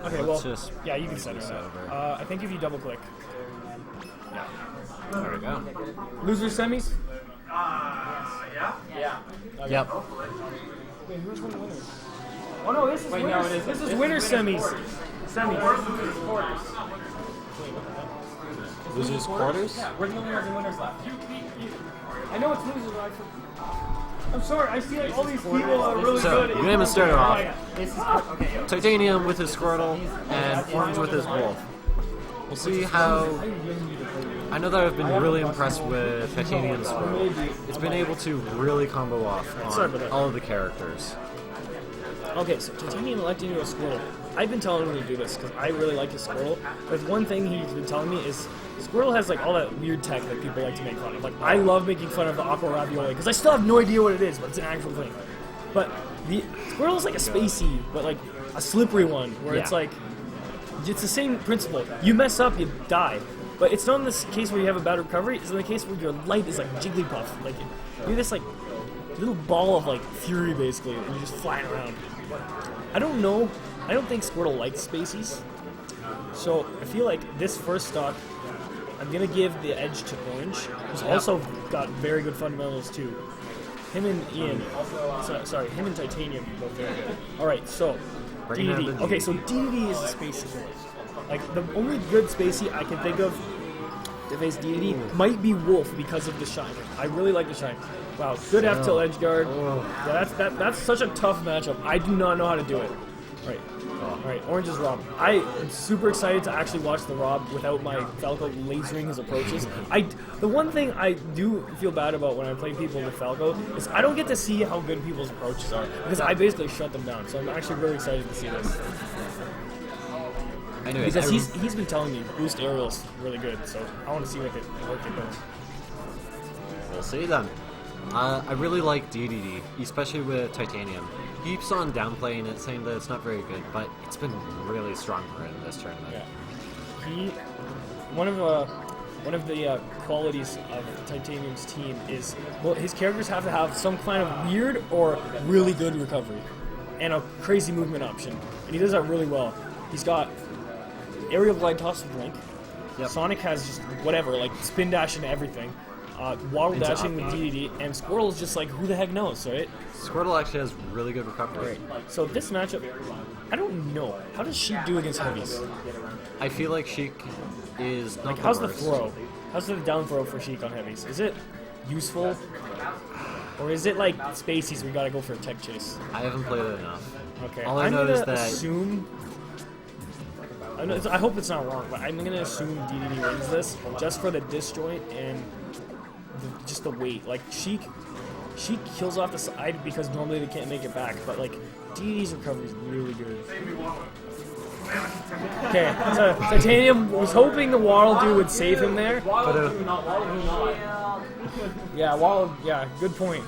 Okay, let's well, just yeah, you can center this that. over. I think if you double click. Yeah. There we go. Loser semis? Yeah. Okay. Yep. Wait, who's winning winners? Oh no, this is Wait, winners. no, it isn't. This is This winners is semis. winners Semis. Losers quarters? Yeah, we're the only ones in winners left. I know it's losers, but I'm sorry. I see like all these people are really So, good. we're gonna start it off. This is okay. Titanium with his Squirtle and Orange with his Wolf. We'll see how... I know that I've been really impressed with Titanium's Squirtle. It's been able to really combo off on all of the characters. Okay, so Titanium electing into a Squirtle. I've been telling him to do this because I really like his Squirtle. But one thing he's been telling me is Squirtle has like all that weird tech that people like to make fun of. Like I love making fun of the aqua ravioli because I still have no idea what it is, but it's an actual thing. But the Squirtle's like a spacey, but like a slippery one where it's like it's the same principle. You mess up, you die. But it's not in this case where you have a bad recovery. It's in the case where your light is like Jigglypuff. Like you're this like little ball of like fury basically, and you're just flying around. I don't know. I don't think Squirtle likes spacies. So I feel like this first stock, I'm gonna give the edge to Orange, who's also got very good fundamentals too. Him and Ian, sorry, him and Titanium both very good. All right, so Bring out the DDD. Okay, so DDD is a spacey. Like the only good spacey I can think of to face DDD might be Wolf because of the shine. I really like the shine. Wow, good F till edge guard. Yeah, that's such a tough matchup. I do not know how to do it. Right. Alright, Orange is Rob. I am super excited to actually watch the Rob without my Falco lasering his approaches. The one thing I do feel bad about when I play people with Falco is I don't get to see how good people's approaches are because I basically shut them down. So I'm actually really excited to see this. Anyways, Because he's been telling me boost aerial's really good, so I want to see what it does. we'll see then. I really like DDD, especially with Titanium. He keeps on downplaying it, saying that it's not very good, but it's been really strong for him this tournament. Yeah. One of the qualities of Titanium's team is, well, his characters have to have some kind of weird or really good recovery and a crazy movement option, and he does that really well. He's got aerial glide toss with Link. Yep. Sonic has just whatever, like spin dash and everything. Waddle dashing with DDD, and Squirtle's just like, who the heck knows, right? Squirtle actually has really good recovery. So this matchup, I don't know. How does Sheik do against heavies? I feel like Sheik is Like, not how's the worst. throw? How's the down throw for Sheik on heavies? Is it useful? Or is it like Spaceys, we gotta go for a tech chase? I haven't played it enough. Okay, All I I'm know gonna is that assume... I hope it's not wrong, but I'm gonna assume DDD wins this just for the disjoint and just the weight. Like, Sheik kills off the side because normally they can't make it back, but like, DDD's recovery is really good. Okay, so Titanium was hoping the Waddle dude would save him there. But Yeah, Waddle, yeah, good point.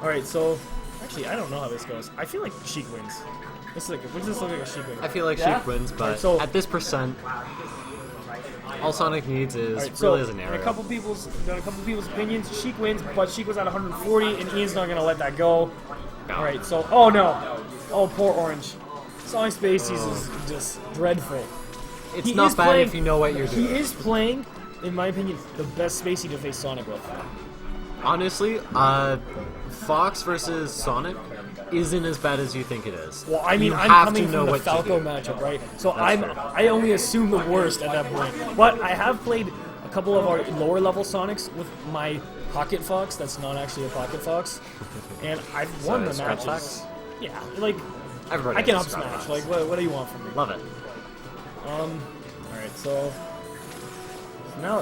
Alright, so, actually, I don't know how this goes. I feel like Sheik wins. What does this look like a Sheik win? I feel like Sheik wins, but so- at this percent, all Sonic needs is Alright, really so, as an in area. a couple people's opinions, Sheik wins, but Sheik was at 140, and Ian's not gonna let that go. Alright, so, oh no! Oh, poor Orange. Sonic Spaceys is just dreadful. It's He not is bad playing- if you know what you're doing. He is playing, in my opinion, the best Spacey to face Sonic with. Honestly, Fox versus Sonic isn't as bad as you think it is. Well, I mean, You I'm have coming to know from the what to Falco do. matchup, right? So That's true. I only assume the worst at that point. But I have played a couple of our lower level Sonics with my Pocket Fox. That's not actually a Pocket Fox, and I've won the Scratch matches. Fox? Yeah, like Everybody I can up has Scratch smash. Fox. Like, what do you want from me? Love it. All right, so now,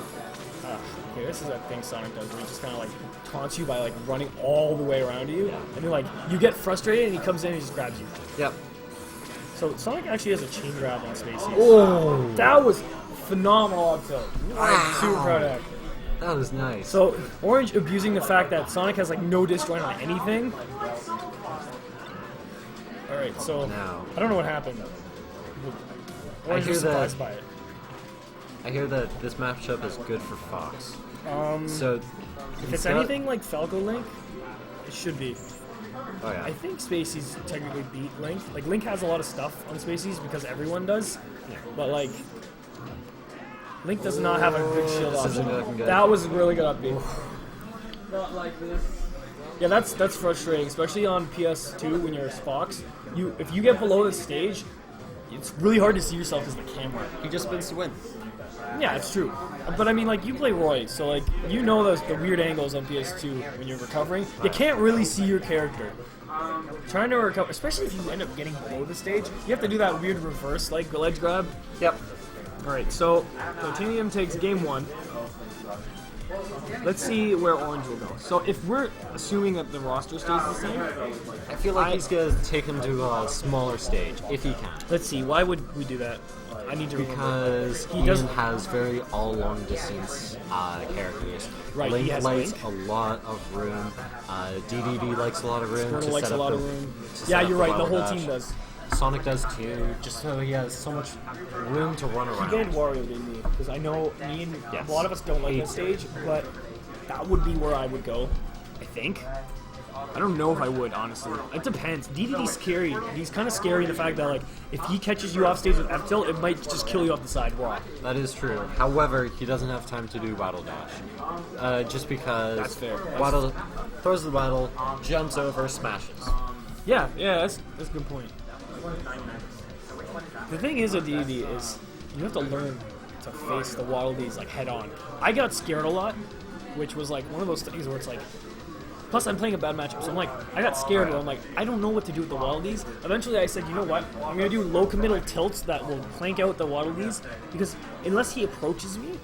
okay, this is a thing Sonic does where he just kind of like taunts you by like running all the way around you, and then like you get frustrated and he comes in and he just grabs you. Yep. So Sonic actually has a chain grab on Spacey. Oh, That was phenomenal up tilt. I'm super proud of that. that was nice. So Orange abusing the fact that Sonic has like no disjoint on anything. All right, so Now. I don't know what happened. Orange hear was that- surprised by it. I hear that this matchup is good for Fox. Um, So if it's anything like Falco Link, it should be. Oh yeah. I think Spaceys technically beat Link. Like, Link has a lot of stuff on Spaceys because everyone does. Yeah. But, like, Link does not have a good shield This isn't option. looking good. That was really good upbeat. Not like this. Yeah, that's frustrating, especially on PS2 when you're Fox. If you get below the stage, it's really hard to see yourself as the camera. He just spins to win. Yeah, it's true. But I mean, like, you play Roy, so like you know the weird angles on PS2 when you're recovering. You can't really see your character. Trying to recover, especially if you end up getting below the stage, you have to do that weird reverse, like ledge grab. Yep. All right, so Titanium takes game 1. Let's see where Orange will go. So if we're assuming that the roster stays the same, I feel like he's gonna take him to a smaller stage if he can. let's see. Why would we do that? I need to remember. Because He Ian doesn't- has very all long distance characters. Right, he Link has likes Link. a lot of room. DDD likes a lot of room. Squirtle to likes set a up lot the, of room. to set Yeah, up you're the right. The Wild whole Dash. team does. Sonic does too, just so he has so much room to run He around. banned Wario, didn't he? Because I know me and Yes. a lot of us don't like that stage, but that would be where I would go. I think. I don't know if I would, honestly. It depends. DDD's scary. He's kind of scary in the fact that, like, if he catches you off stage with F tilt, it might just kill you off the side. Wow. That is true. However, he doesn't have time to do Waddle Dash. Just because That's fair. Waddle throws the Waddle, jumps over, smashes. Yeah, that's a good point. The thing is with DDD is you have to learn to face the Waddle Dees like head on. I got scared a lot, which was like one of those things where it's like. Plus, I'm playing a bad matchup, so I'm like, I got scared. Where I'm like, I don't know what to do with the Waddle Dees. Eventually, I said, you know what? I'm gonna do low committal tilts that will plank out the Waddle Dees because unless he approaches me,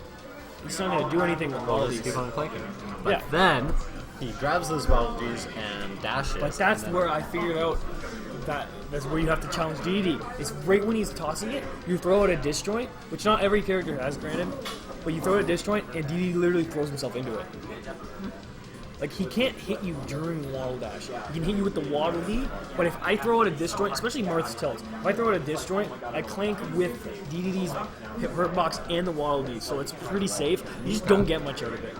he's not gonna do anything with Waddle Well, just Dees. keep on clanking. But Yeah. then he grabs those Waddle Dees and dashes. But that's and then- where I figured out that's where you have to challenge DD. It's right when he's tossing it, you throw out a disjoint, which not every character has, granted, but you throw out a disjoint and DD literally throws himself into it. Like, he can't hit you during the Waddle Dash. He can hit you with the Waddle Dee, but if I throw out a disjoint, especially Marth's tilts, if I throw out a disjoint, I clank with DDD's hurt box and the Waddle Dee, so it's pretty safe. You just don't get much out of it.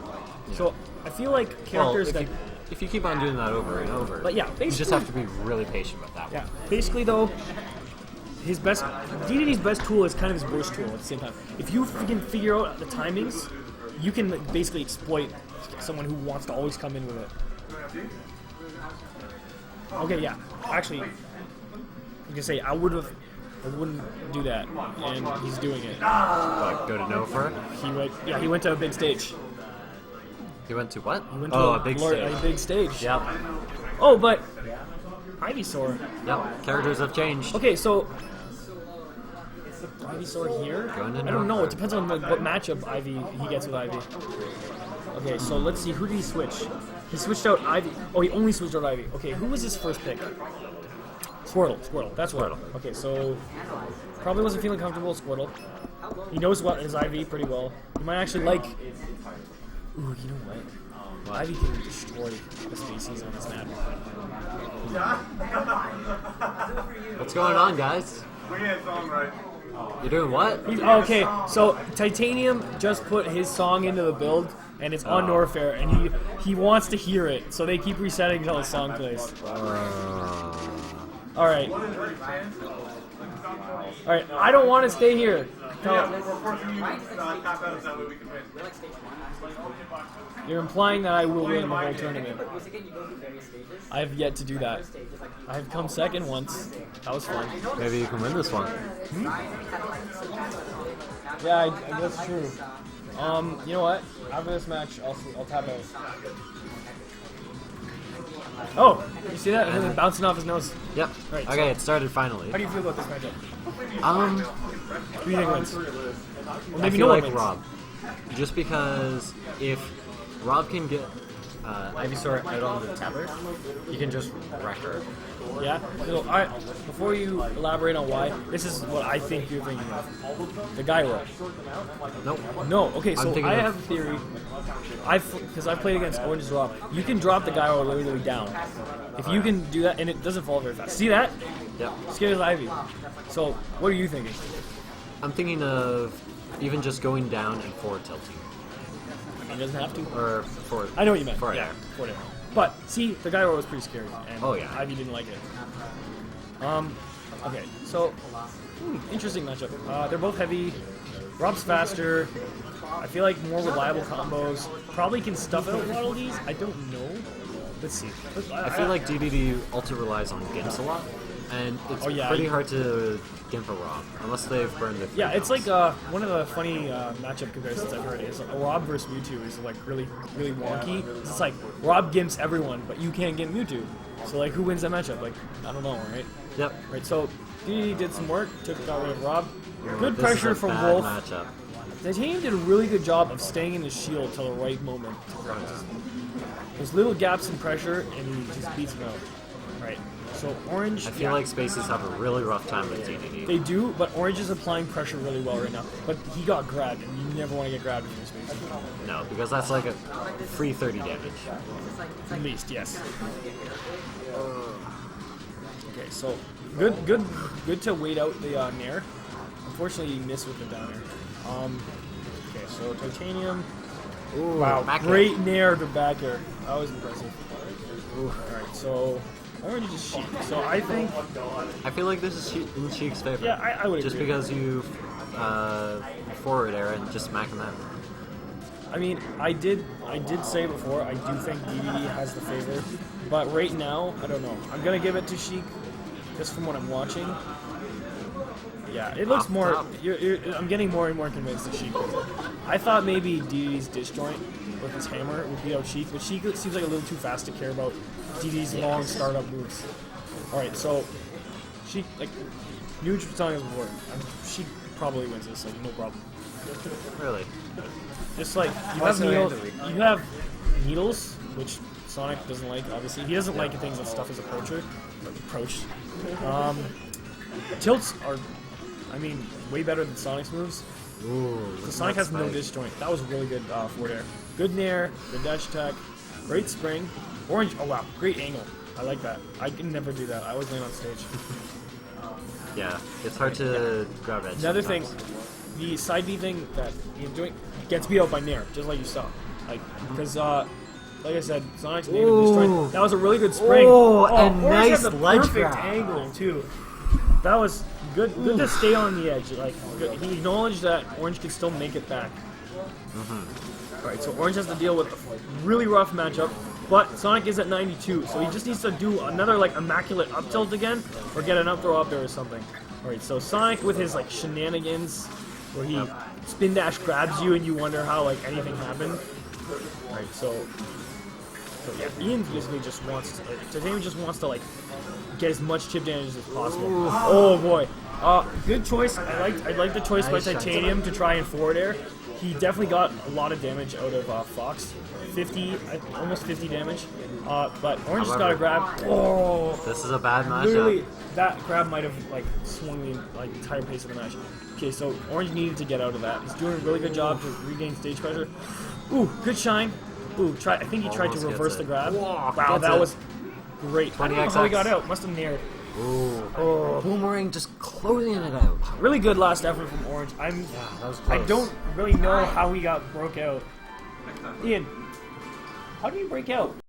So I feel like Well, characters if you keep on doing that over and over, But yeah, you just basically- have to be really patient with that. Yeah, basically though, DDD's best tool is kind of his worst tool at the same time. If you can figure out the timings, you can basically exploit someone who wants to always come in with it. Okay, yeah. Actually, I'm gonna say I wouldn't do that, and he's doing it. Like, go to Nova. He went to a big stage. He went to what? He went to A big stage. A big stage. Yep. Oh, but Ivysaur. Yep. Characters have changed. Okay, so Ivysaur here? Going to I don't know. Nova. It depends on what matchup he gets with Ivy. Okay, so let's see. Who did he switch? He switched out Ivy. Oh, he only switched out Ivy. Okay, who was his first pick? Squirtle. That's Squirtle. Okay, so probably wasn't feeling comfortable with Squirtle. He knows what his Ivy pretty well. He might actually like. Ooh, you know what? Ivy can destroy the species on this map. What's going on, guys? You're doing what? Okay, so Titanium just put his song into the build, and it's on Norfair, and he wants to hear it, so they keep resetting until the song plays. All right, I don't want to stay here. You're implying that I will win the whole tournament. I have yet to do that. I have come second once. That was fun. Maybe you can win this one. Yeah, I guess true. You know what? After this match, I'll tap out. Oh, you see that? It's bouncing off his nose. Yep. Right, Okay, so- it started finally. How do you feel about this matchup? Who do you think wins? Or I maybe feel no one like wins. Rob. Just because if Rob can get Ivysaur out on the tether, he can just wreck her. Yeah. So, before you elaborate on why, this is what I think you're thinking of. The gyro. Nope. No. Okay. So thinking I of- have a theory. Because I've played against Orange's Rob. You can drop the gyro literally down. If you can do that, and it doesn't fall very fast. See that? Yep. Scares Ivy. So what are you thinking? I'm thinking of even just going down and forward tilting. He doesn't have to. Or forward. I know what you meant. Forward Yeah. air. Forward air. But see, the guy was pretty scary, and Oh, yeah. Ivy didn't like it. Okay, so interesting matchup. They're both heavy. Rob's faster. I feel like more reliable combos. Probably can stuff out a lot of these. I don't know. Let's see. I feel like DDD also relies on gimps a lot, and it's pretty hard to gimp a Rob unless they've burned it. Yeah, it's like one of the funny matchup comparisons I've heard is Rob versus Mewtwo is like really wonky. It's like Rob gimps everyone, but you can't gimp Mewtwo. So like, who wins that matchup? Like, I don't know, right? Yep. Right. So DDD did some work, got rid of Rob. Good This pressure is a from bad Wolf. matchup. Titanium did a really good job of staying in the shield till the right moment. There's little gaps in pressure, and he just beats him out. Right. So Orange. I feel like Spaces have a really rough time with DDD. They do, but Orange is applying pressure really well right now. But he got grabbed, and you never want to get grabbed in your Spaces. No, because that's like a free 30 damage. At least, yes. Okay, so good to wait out the Nair. Unfortunately, you missed with the down air. Okay, so Titanium. Ooh, Wow, back great air. Nair to back air. That was impressive. Alright, so Orange is Sheik. So I think, I feel like this is in Sheik's favor. yeah, I would Just agree. because you forward air and just smack him out. I mean, I did say before, I do think DDD has the favor, but right now, I don't know. I'm gonna give it to Sheik, just from what I'm watching. Yeah, it looks more. I'm getting more and more convinced that Sheik wins it. I thought maybe DDD's disjoint with his hammer would beat out Sheik, but Sheik seems like a little too fast to care about DDD's long startup moves. All right, so Sheik, like, huge telling us before, Sheik probably wins this, like, no problem. Really? Just like you have needles, which Sonic doesn't like. Obviously, he doesn't like things that stuff his approacher. Tilts are, I mean, way better than Sonic's moves. Ooh. So Sonic has no disjoint. That was really good forward air. Good nair, good dash attack, great spring. Orange, oh wow, great angle. I like that. I can never do that. I always land on stage. Yeah, it's hard to grab edge. Another thing, sometimes. the side B thing that you're doing gets beat out by nair, just like you saw. Like, because, like I said, Sonic's native disjoint. That was a really good spring. Oh, and Orange nice had the ledge perfect grab. angle too. That was good. Good to stay on the edge. Like, he acknowledged that Orange could still make it back. All right, so Orange has to deal with a really rough matchup, but Sonic is at 92, so he just needs to do another like immaculate up tilt again, or get an up throw up there or something. All right, so Sonic with his like shenanigans, where he spin dash grabs you and you wonder how like anything happened. All right, so yeah, Ian basically just wants to, Titanium just wants to like get as much chip damage as possible. Ooh. Oh boy, good choice. I like the choice Nice by shot. Titanium to try and forward air. He definitely got a lot of damage out of Fox, 50, almost 50 damage. But Orange just got a grab. Oh, This is a bad matchup. literally that grab might have like swung the like entire pace of the match. Okay, so Orange needed to get out of that. He's doing a really good job to regain stage pressure. Ooh, good shine. Ooh, I think he tried Almost to gets reverse it. the grab. Whoa, Wow, gets that it. was great. I don't know how he 20XX. got out. Must have nared. Ooh. Oh. Boomerang just closing it out. Really good last effort from Orange. Yeah, that was I close. don't really know how he got broke out. Ian, how do you break out?